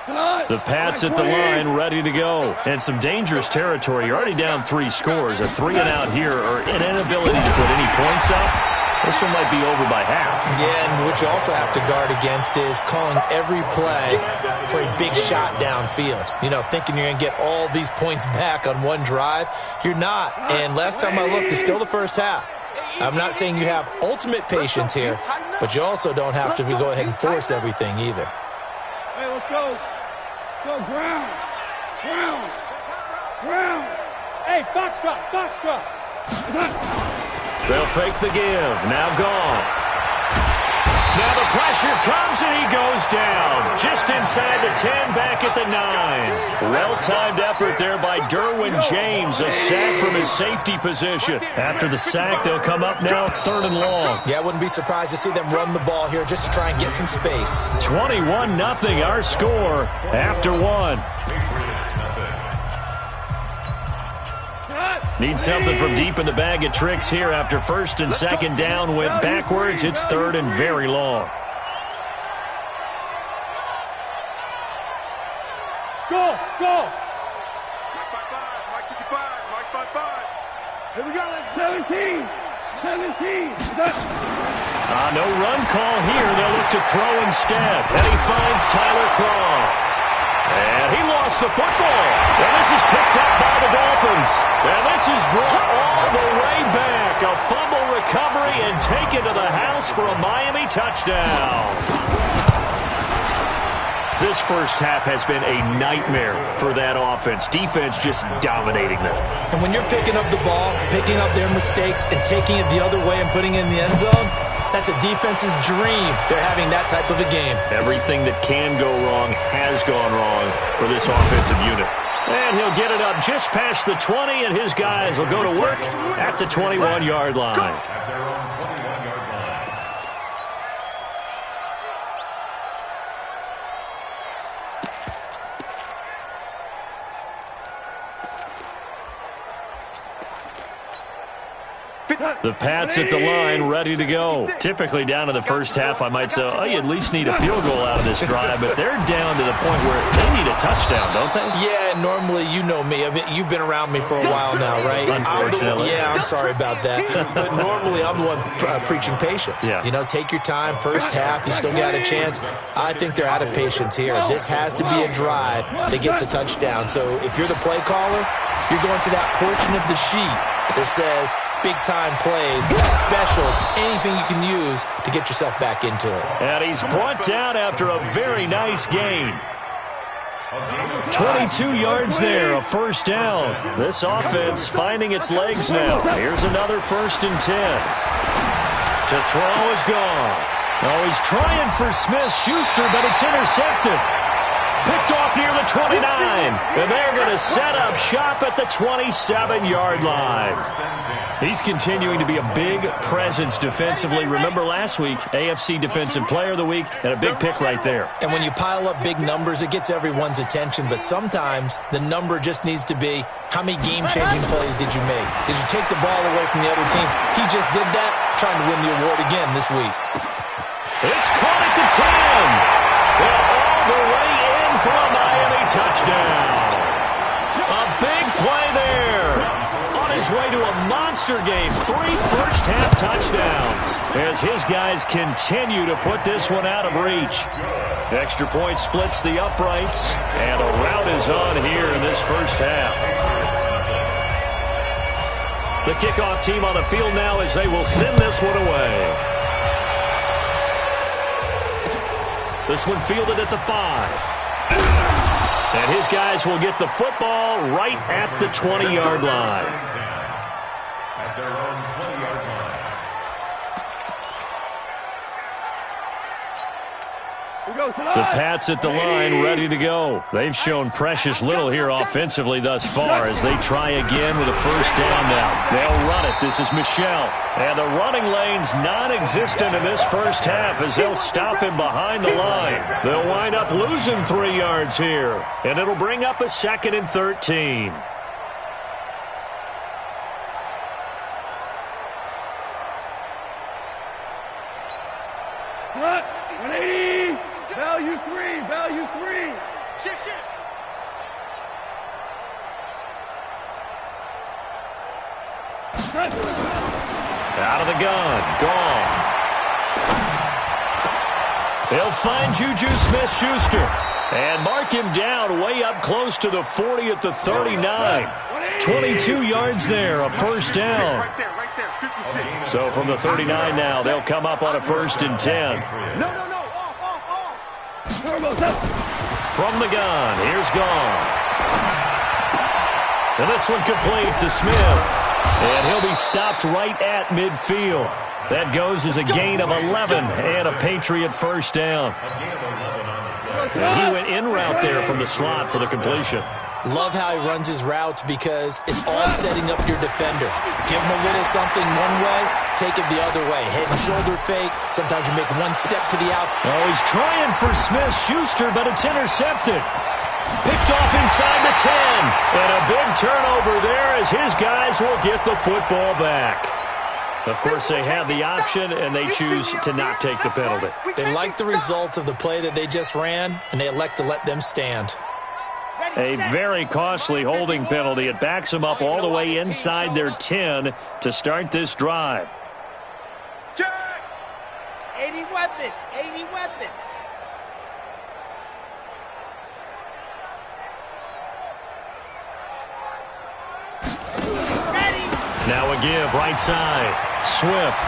The Pats at the line, ready to go. And some dangerous territory. You're already down 3 scores. A 3-and-out here, or an inability to put any points up. This one might be over by half. Yeah, and what you also have to guard against is calling every play for a big shot downfield. You know, thinking you're going to get all these points back on one drive. You're not. And last time I looked, it's still the first half. I'm not saying you have ultimate patience here, but you also don't have to go ahead and force everything either. Hey, let's go. Go, ground. Ground. Ground. Hey, foxtrot. They'll fake the give. Now Goff. Now the pressure comes and he goes down. Just inside the 10, back at the 9. Well-timed effort there by Derwin James. A sack from his safety position. After the sack, they'll come up now 3rd and long. Yeah, I wouldn't be surprised to see them run the ball here just to try and get some space. 21-0 our score after 1. Need something from deep in the bag of tricks here after 1st and 2nd down went backwards. It's 3rd and very long. Go. Mike 55. Here we go. 17. No run call here. They'll look to throw instead. And he finds Tyler Kroft. And he lost the football. And this is picked up by the Dolphins. And this is brought all the way back. A fumble recovery and taken to the house for a Miami touchdown. This first half has been a nightmare for that offense. Defense just dominating them. And when you're picking up the ball, picking up their mistakes, and taking it the other way and putting it in the end zone, that's a defense's dream. They're having that type of a game. Everything that can go wrong has gone wrong for this offensive unit. And he'll get it up just past the 20, and his guys will go to work at the 21-yard line. The Pats at the line, ready to go. Typically down to the first half, I might say, oh, you at least need a field goal out of this drive, but they're down to the point where they need a touchdown, don't they? Yeah, normally, you know me. I mean, you've been around me for a while now, right? Unfortunately. I'm sorry about that. But normally, I'm the one preaching patience. Yeah. You know, take your time. First half, you still got a chance. I think they're out of patience here. This has to be a drive that gets a touchdown. So if you're the play caller, you're going to that portion of the sheet that says big-time plays, specials, anything you can use to get yourself back into it. And he's brought down after a very nice gain. 22 yards there, a first down. This offense finding its legs now. Here's another 1st and 10. To throw is Goff. Oh, he's trying for Smith-Schuster, but it's intercepted. Picked off near the 29. And they're going to set up shop at the 27-yard line. He's continuing to be a big presence defensively. Remember last week, AFC Defensive Player of the Week, and a big pick right there. And when you pile up big numbers, it gets everyone's attention. But sometimes the number just needs to be, how many game-changing plays did you make? Did you take the ball away from the other team? He just did that, trying to win the award again this week. It's caught at the 10. Well, all the way in for a Miami touchdown. A big play there. On his way to a monster game. 3 first-half touchdowns as his guys continue to put this one out of reach. Extra point splits the uprights, and a rout is on here in this first half. The kickoff team on the field now as they will send this one away. This one fielded at the 5. And his guys will get the football right at the 20-yard line. At their own 20-yard line. The Pats at the line, ready to go. They've shown precious little here offensively thus far as they try again with a first down now. They'll run it. This is Michel. And the running lane's non-existent in this first half as they'll stop him behind the line. They'll wind up losing 3 yards here. And it'll bring up a 2nd and 13. Value three. Shift, shift. Out of the gun. Gone. They'll find Juju Smith-Schuster and mark him down way up close to the 40 at the 39. 22 yards there, a first down. Right there, 56. So from the 39 now, they'll come up on a 1st and 10. No, off. From the gun, here's Goff. And this one complete to Smith. And he'll be stopped right at midfield. That goes as a gain of 11 and a Patriot first down. And he went in route there from the slot for the completion. Love how he runs his routes because it's all setting up your defender. Give him a little something one way, take it the other way. Head and shoulder fake. Sometimes you make one step to the out. Oh, he's trying for Smith-Schuster, but it's intercepted. Picked off inside the 10. And a big turnover there as his guys will get the football back. Of course, they have the option, and they choose to not take the penalty. They like the results of the play that they just ran, and they elect to let them stand. A very costly holding penalty. It backs them up all the way inside their 10 to start this drive. Check. 80 weapon. Now a give right side. Swift.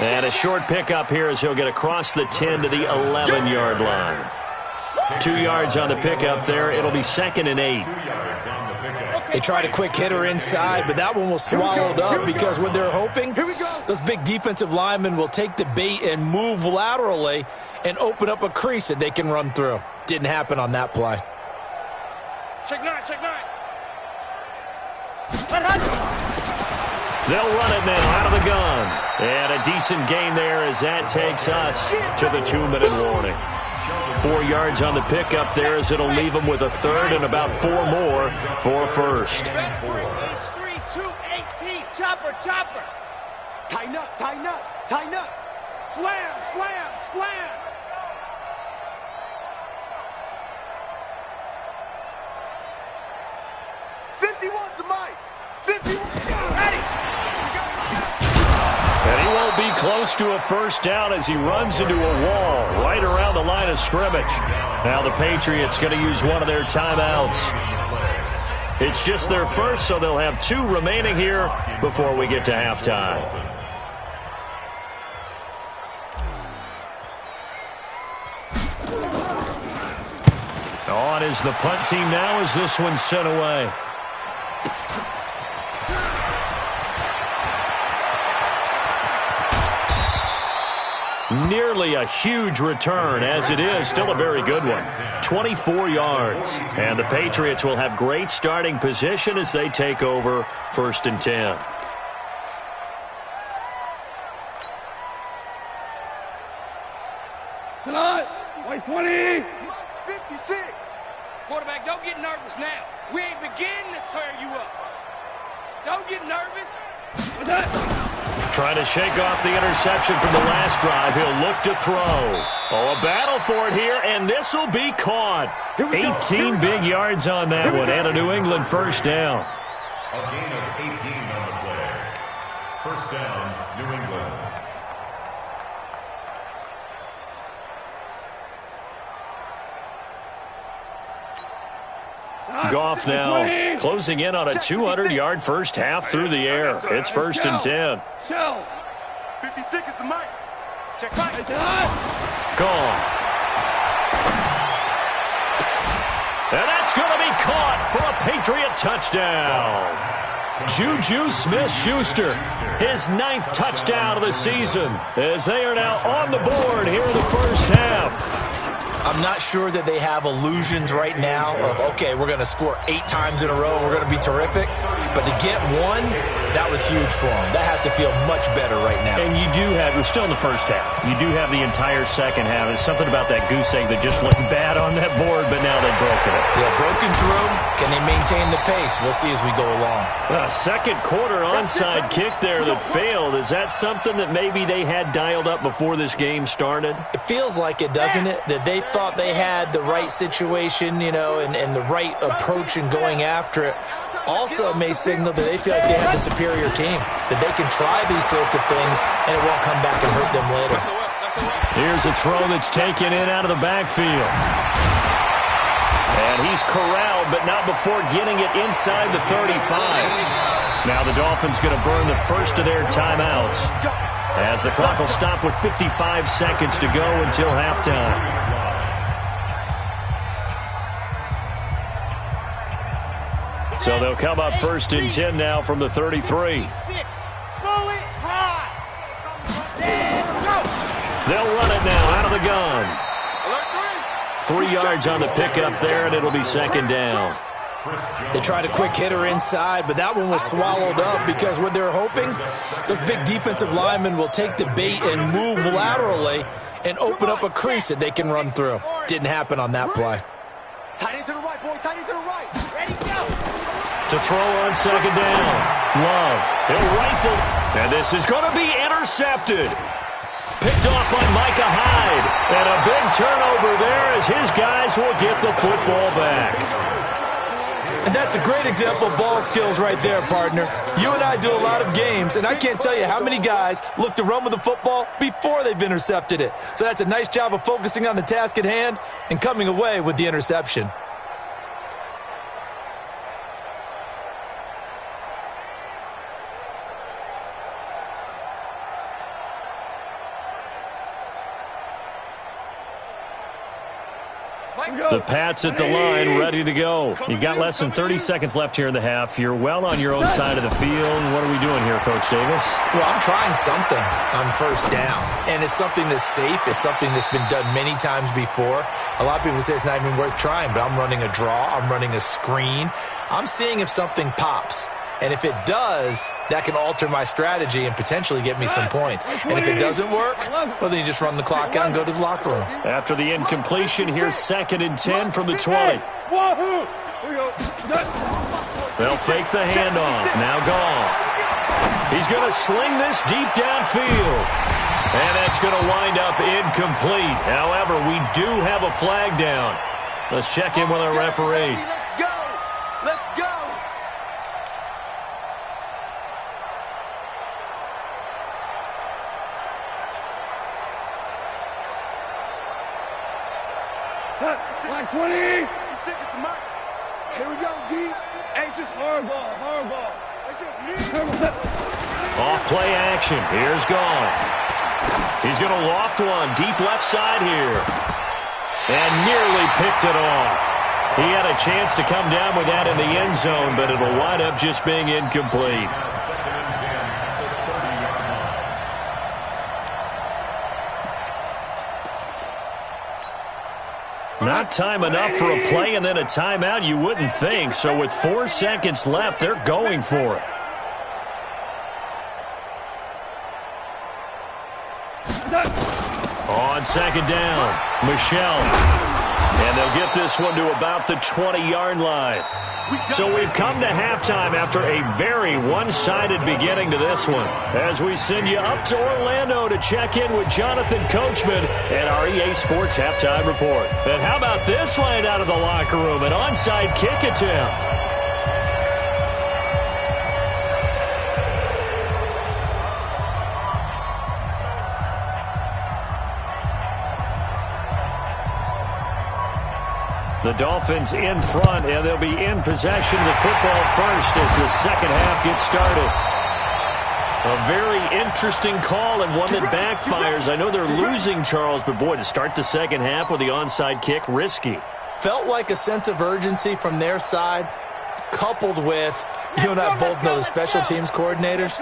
And a short pickup here as he'll get across the 10 to the 11-yard line. 2 yards on the pickup there. It'll be 2nd and 8. They tried a quick hitter inside, but that one was swallowed up because what they're hoping, those big defensive linemen will take the bait and move laterally and open up a crease that they can run through. Didn't happen on that play. Check 9. They'll run it now out of the gun. And a decent gain there as that takes us to the 2-minute warning. 4 yards on the pickup there as it'll leave them with a 3rd and about 4 more for a first. H3-2-18. Chopper. Tighten up. Slam. 51 to Mike. 51. Ready. And he won't be close to a first down as he runs into a wall right around the line of scrimmage. Now the Patriots going to use one of their timeouts. It's just their first, so they'll have 2 remaining here before we get to halftime. On is the punt team now as this one's sent away. Nearly a huge return, as it is still a very good one. 24 yards. And the Patriots will have great starting position as they take over 1st and 10. Tonight, white 20. 56. Quarterback, don't get nervous now. We ain't beginning to tear you up. Don't get nervous. What's that? Trying to shake off the interception from the last drive. He'll look to throw. Oh, a battle for it here, and this will be caught. 18 big yards on that one, and a New England first down. A gain of 18 on the play. First down, New England. Goff now closing in on a 200-yard first half through the air. It's 1st and 10. Shell. 56 is the mic. Check 5. Gone. And that's going to be caught for a Patriot touchdown. Juju Smith-Schuster, his 9th touchdown of the season, as they are now on the board here in the first half. I'm not sure that they have illusions right now of, okay, we're going to score 8 times in a row and we're going to be terrific. But to get one That was huge for them. That has to feel much better right now. And we're still in the first half. You do have the entire second half. There's something about that goose egg that just looked bad on that board, but now they've broken it. Yeah, broken through. Can they maintain the pace? We'll see as we go along. Second quarter onside kick there that failed. Is that something that maybe they had dialed up before this game started? It feels like it, doesn't it? That they thought they had the right situation, and the right approach in going after it. Also may signal that they feel like they have the superior team, that they can try these sorts of things and it won't come back and hurt them later. Here's a throw that's taken in out of the backfield. And he's corralled, but not before getting it inside the 35. Now the Dolphins going to burn the first of their timeouts as the clock will stop with 55 seconds to go until halftime. So they'll come up first and 10 now from the 33. They'll run it now out of the gun. 3 yards on the pickup there, and it'll be second down. They tried a quick hitter inside, but that one was swallowed up because what they're hoping, those big defensive linemen will take the bait and move laterally and open up a crease that they can run through. Didn't happen on that play. Tight end to the right, boy. Tight end to the right. Ready, go. To throw on second down. Love. He'll rifle. And this is going to be intercepted. Picked off by Micah Hyde. And a big turnover there as his guys will get the football back. And that's a great example of ball skills right there, partner. You and I do a lot of games, and I can't tell you how many guys look to run with the football before they've intercepted it. So that's a nice job of focusing on the task at hand and coming away with the interception. The Pats at the line, ready to go. You've got less than 30 seconds left here in the half. You're well on your own side of the field. What are we doing here, Coach Davis? Well, I'm trying something on first down, and it's something that's safe. It's something that's been done many times before. A lot of people say it's not even worth trying, but I'm running a draw. I'm running a screen. I'm seeing if something pops. And if it does, that can alter my strategy and potentially get me some points. And if it doesn't work, well, then you just run the clock out and go to the locker room. After the incompletion, here's second and 10 from the 20. They'll fake the handoff. Now Goff. He's going to sling this deep downfield. And that's going to wind up incomplete. However, we do have a flag down. Let's check in with our referee. Let's go. Let's go. Like 20. Here we go, D. Anxious. Hardball. Hardball. That's just me. Off play action. Here's Goff. He's going to loft one deep left side here. And nearly picked it off. He had a chance to come down with that in the end zone, but it'll wind up just being incomplete. Not time enough for a play and then a timeout, you wouldn't think. So with 4 seconds left, they're going for it. On second down, Michelle. And they'll get this one to about the 20-yard line. So we've come to halftime after a very one-sided beginning to this one. As we send you up to Orlando to check in with Jonathan Coachman and our EA Sports Halftime Report. And how about this line out of the locker room? An onside kick attempt. The Dolphins in front, and they'll be in possession of the football first as the second half gets started. A very interesting call and one that backfires. I know they're losing, Charles, but boy, to start the second half with the onside kick, risky. Felt like a sense of urgency from their side, coupled with, you and I both know the special teams coordinators.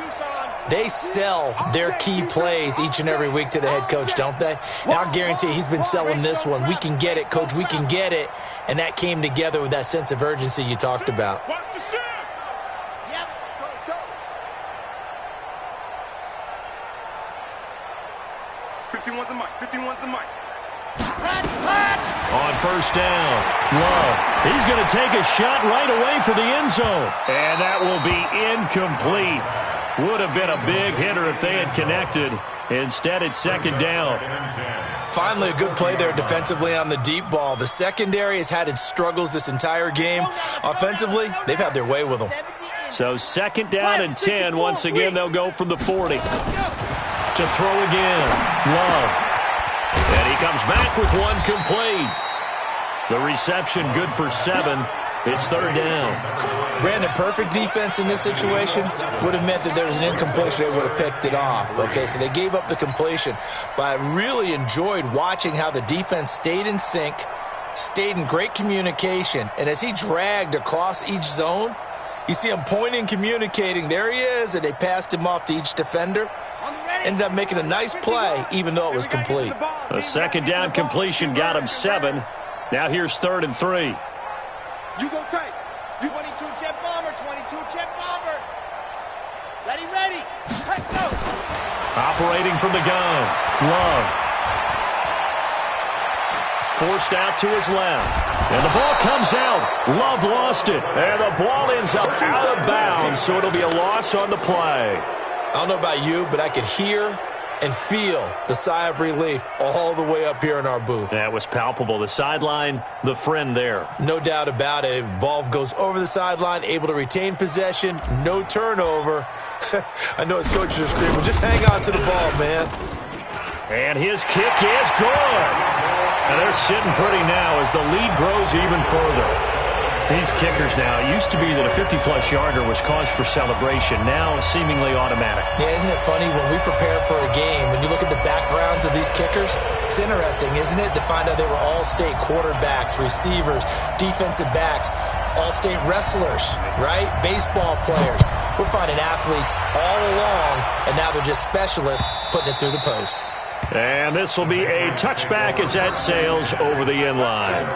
They sell their key plays each and every week to the head coach, don't they? And I guarantee he's been selling this one. We can get it, coach. We can get it. And that came together with that sense of urgency you talked about. 51's the mic. 51's the mic. On first down, Love. He's going to take a shot right away for the end zone. And that will be incomplete. Would have been a big hitter if they had connected. Instead, it's second down. Finally, a good play there defensively on the deep ball. The secondary has had its struggles this entire game. Offensively, they've had their way with them. So second down and 10. Once again, they'll go from the 40. To throw again, Love. And he comes back with one complete. The reception good for 7. It's third down. Brandon, perfect defense in this situation would have meant that there was an incompletion. They would have picked it off. Okay, so they gave up the completion. But I really enjoyed watching how the defense stayed in sync, stayed in great communication. And as he dragged across each zone, you see him pointing, communicating. There he is, and they passed him off to each defender. Ended up making a nice play, even though it was complete. A second down completion got him 7. Now here's 3rd and 3. You go tight. You 22 jet bomber, 22 jet bomber. Ready. Let's go. Operating from the gun, Love. Forced out to his left. And the ball comes out. Love lost it. And the ball ends up out of bounds, so it'll be a loss on the play. I don't know about you, but I could hear and feel the sigh of relief all the way up here in our booth. That was palpable. The sideline, the friend there. No doubt about it. If ball goes over the sideline, able to retain possession, no turnover. I know his coaches are screaming, just hang on to the ball, man. And his kick is good. And they're sitting pretty now as the lead grows even further. These kickers now, it used to be that a 50-plus yarder was cause for celebration. Now, seemingly automatic. Yeah, isn't it funny when we prepare for a game, when you look at the backgrounds of these kickers, it's interesting, isn't it, to find out they were all-state quarterbacks, receivers, defensive backs, all-state wrestlers, right? Baseball players. We're finding athletes all along, and now they're just specialists putting it through the posts. And this will be a touchback as that sails over the end line.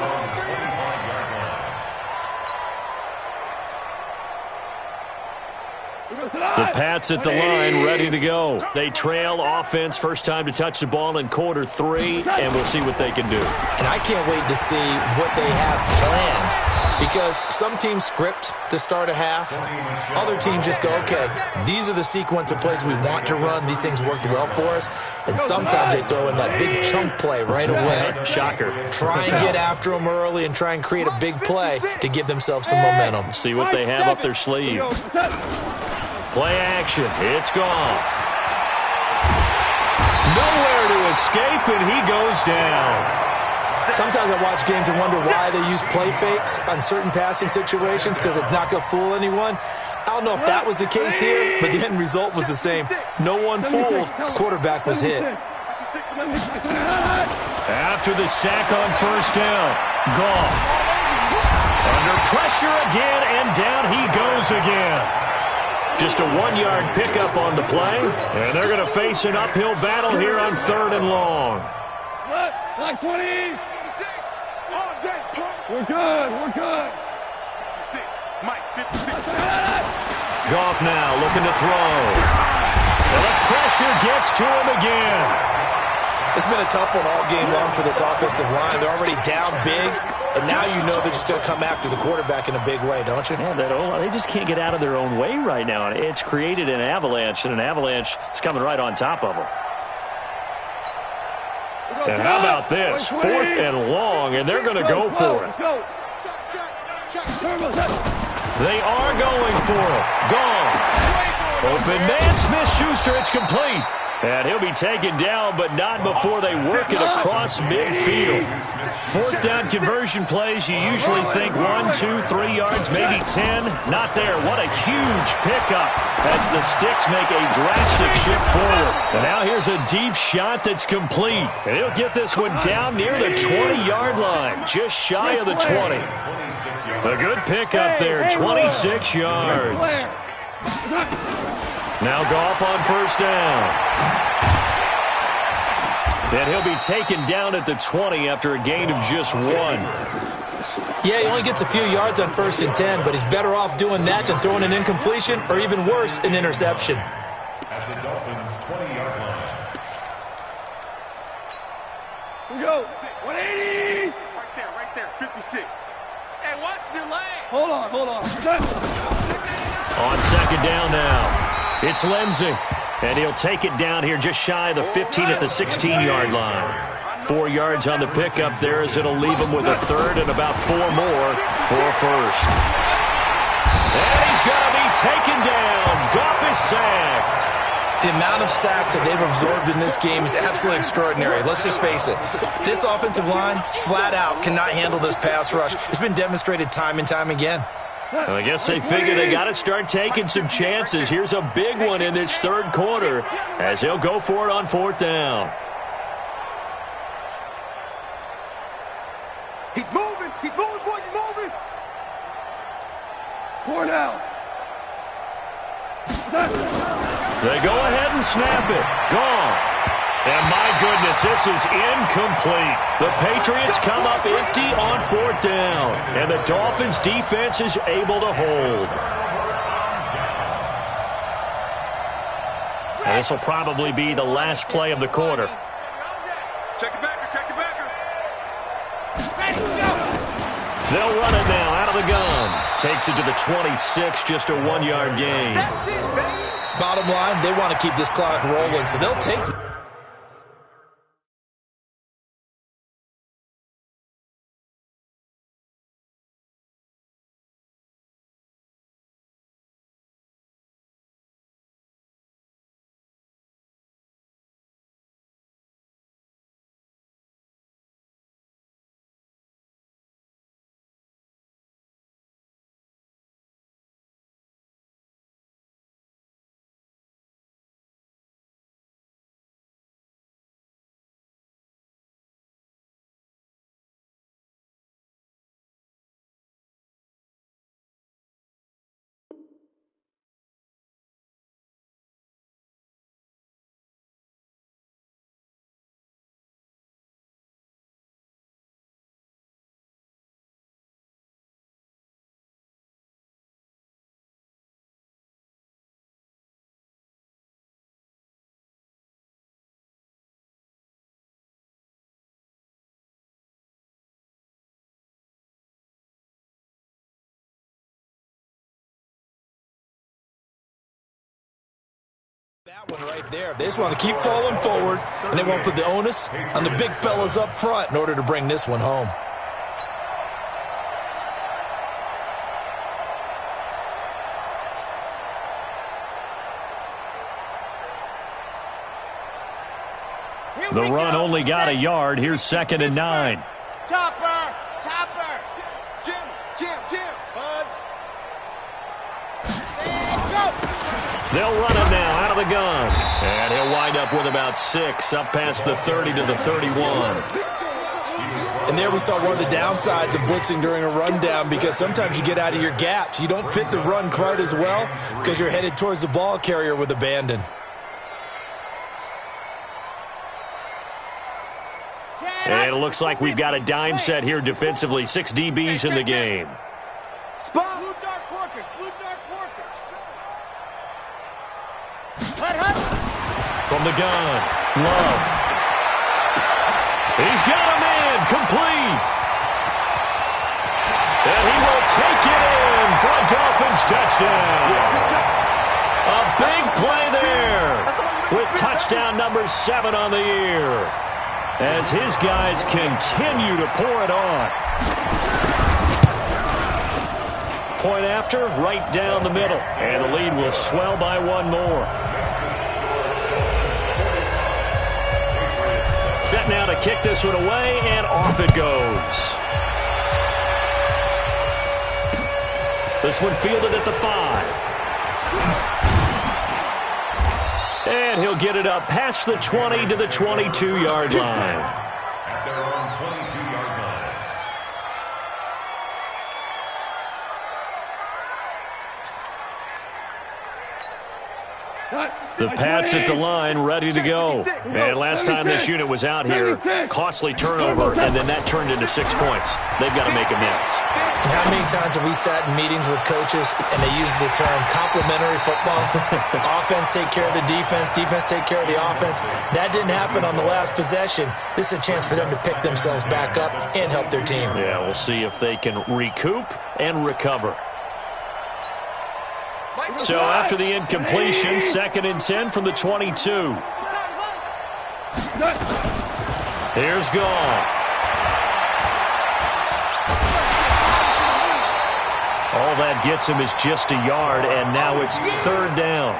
The Pats at the line, ready to go. They trail offense, first time to touch the ball in quarter 3, and we'll see what they can do. And I can't wait to see what they have planned, because some teams script to start a half. Other teams just go, okay, these are the sequence of plays we want to run. These things worked well for us. And sometimes they throw in that big chunk play right away. Shocker. Try and get after them early and try and create a big play to give themselves some momentum. See what they have up their sleeve. Play action. It's gone. Nowhere to escape, and he goes down. Sometimes I watch games and wonder why they use play fakes on certain passing situations, because it's not going to fool anyone. I don't know if that was the case here, but the end result was the same. No one fooled. The quarterback was hit. After the sack on first down, Goff. Under pressure again, and down he goes again. Just a 1-yard pickup on the play, and they're going to face an uphill battle here on 3rd and long. Like 20. 56. All day, punk. We're good. 56. Mike, 56. Goff now looking to throw. And the pressure gets to him again. It's been a tough one all game long for this offensive line. They're already down big, and now you know they're just going to come after the quarterback in a big way, don't you? Yeah, they just can't get out of their own way right now. It's created an avalanche, and an avalanche is coming right on top of them. And how about this? 4th and long, and they're going to go for it. They are going for it. Goff. Open man, Smith-Schuster, it's complete. And he'll be taken down, but not before they work it across midfield. 4th down conversion plays, you usually think 1, 2, 3 yards, maybe 10. Not there. What a huge pickup as the Sticks make a drastic shift forward. And now here's a deep shot that's complete. And he'll get this one down near the 20-yard line, just shy of the 20. A good pickup there, 26 yards. Now Goff on first down. And he'll be taken down at the 20 after a gain of just 1. Yeah, he only gets a few yards on 1st and 10, but he's better off doing that than throwing an incompletion or even worse, an interception. At the Dolphins' 20-yard line. Here we go. 180. Right there. 56. Hey, watch the leg. Hold on. On second down now, it's Lindsay. And he'll take it down here just shy of the 15 at the 16-yard line. 4 yards on the pickup there as it'll leave him with a third and about 4 more for a first. And he's going to be taken down. Goff is sacked. The amount of sacks that they've absorbed in this game is absolutely extraordinary. Let's just face it. This offensive line, flat out, cannot handle this pass rush. It's been demonstrated time and time again. Well, I guess they figure they got to start taking some chances. Here's a big one in this third quarter as he'll go for it on fourth down. He's moving, boys, he's moving. 4 down. They go ahead and snap it. Gone. And my goodness, this is incomplete. The Patriots come up empty on fourth down. And the Dolphins defense is able to hold. And this will probably be the last play of the quarter. Check it backer. They'll run it now out of the gun. Takes it to the 26, just a 1-yard gain. Bottom line, they want to keep this clock rolling, so they'll take it. That one right there. They just want to keep falling forward, and they want to put the onus on the big fellas up front in order to bring this one home. The run only got a yard. Here's 2nd and 9. Chopper. Jim. Buzz. And go. They'll run it now out of the gun. And he'll wind up with about 6, up past the 30 to the 31. And there we saw one of the downsides of blitzing during a rundown, because sometimes you get out of your gaps. You don't fit the run quite as well because you're headed towards the ball carrier with abandon. And it looks like we've got a dime set here defensively. 6 DBs in the game. Spot. Blue dark corkers. From the gun, Love. He's got him in, complete. And he will take it in for a Dolphins touchdown. A big play there with touchdown number 7 on the year, as his guys continue to pour it on. Point after, right down the middle. And the lead will swell by 1 more. Set now to kick this one away, and off it goes. This one fielded at the 5. And he'll get it up past the 20 to the 22-yard line. At their own 22-yard line. The Pats at the line, ready to go. And last time this unit was out here, costly turnover, and then that turned into 6 points. They've got to make amends. And how many times have we sat in meetings with coaches and they use the term complementary football? Offense take care of the defense, defense take care of the offense. That didn't happen on the last possession. This is a chance for them to pick themselves back up and help their team. Yeah, we'll see if they can recoup and recover. So after the incompletion, 2nd and 10 from the 22. Here's Goff. All that gets him is just a yard, and now it's 3rd down.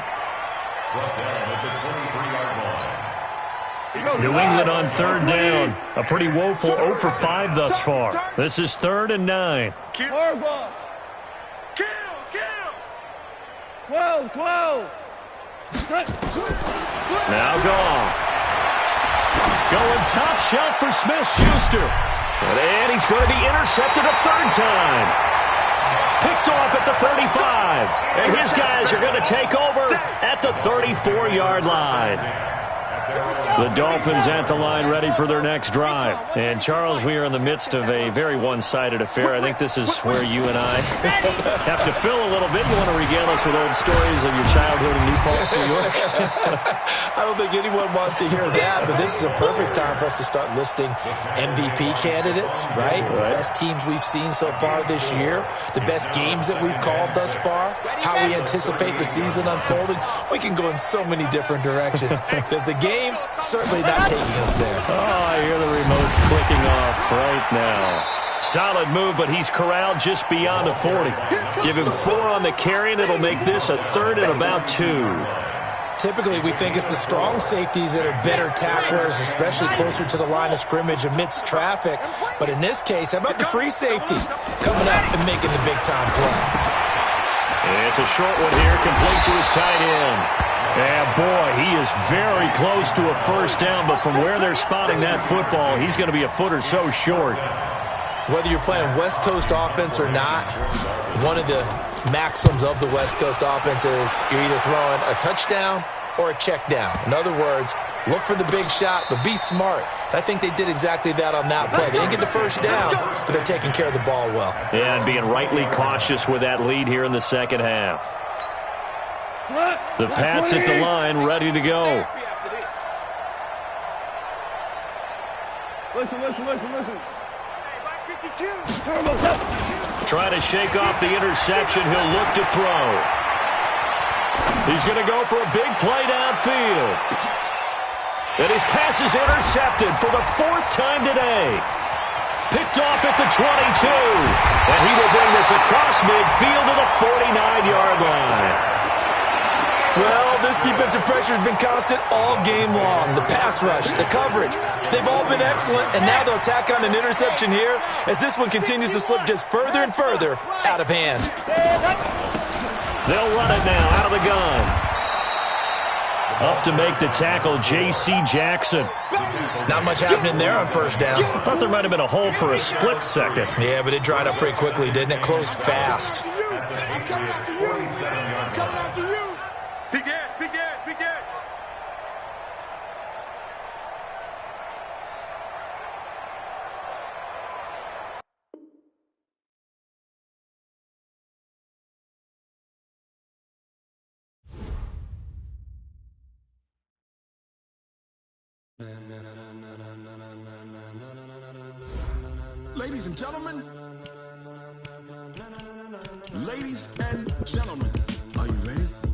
New England on 3rd down. A pretty woeful 0 for 5 thus far. This is 3rd and 9. Horrible. Kill. 12. Now Goff. Going top shelf for Smith-Schuster. And he's going to be intercepted a 3rd time. Picked off at the 35. And his guys are going to take over at the 34-yard line. The Dolphins at the line ready for their next drive. And, Charles, we are in the midst of a very one-sided affair. I think this is where you and I have to fill a little bit. You want to regale us with old stories of your childhood in New Paltz, New York? I don't think anyone wants to hear that, but this is a perfect time for us to start listing MVP candidates, right? The best teams we've seen so far this year, the best games that we've called thus far, how we anticipate the season unfolding. We can go in so many different directions because the game certainly not taking us there. Oh, I hear the remotes clicking off right now. Solid move, but he's corralled just beyond the 40. Give him 4 on the carry, and it'll make this a 3rd and about 2. Typically, we think it's the strong safeties that are better tacklers, especially closer to the line of scrimmage amidst traffic. But in this case, how about the free safety coming up and making the big-time play? And it's a short one here, complete to his tight end. And, boy, he is very close to a 1st down, but from where they're spotting that football, he's going to be a foot or so short. Whether you're playing West Coast offense or not, one of the maxims of the West Coast offense is you're either throwing a touchdown or a check down. In other words, look for the big shot, but be smart. I think they did exactly that on that play. They didn't get the 1st down, but they're taking care of the ball well. Yeah, and being rightly cautious with that lead here in the 2nd half. The Pats at the line, ready to go. Listen. Trying to shake off the interception. He'll look to throw. He's going to go for a big play downfield. And his pass is intercepted for the 4th time today. Picked off at the 22. And he will bring this across midfield to the 49-yard line. Well, this defensive pressure has been constant all game long. The pass rush, the coverage, they've all been excellent, and now they'll tack on an interception here as this one continues to slip just further and further out of hand. They'll run it now out of the gun. Up to make the tackle, J.C. Jackson. Not much happening there on 1st down. I thought there might have been a hole for a split second. Yeah, but it dried up pretty quickly, didn't it? Closed fast. I'm coming after you. I'm coming after you. Begin. Ladies and gentlemen, are you ready?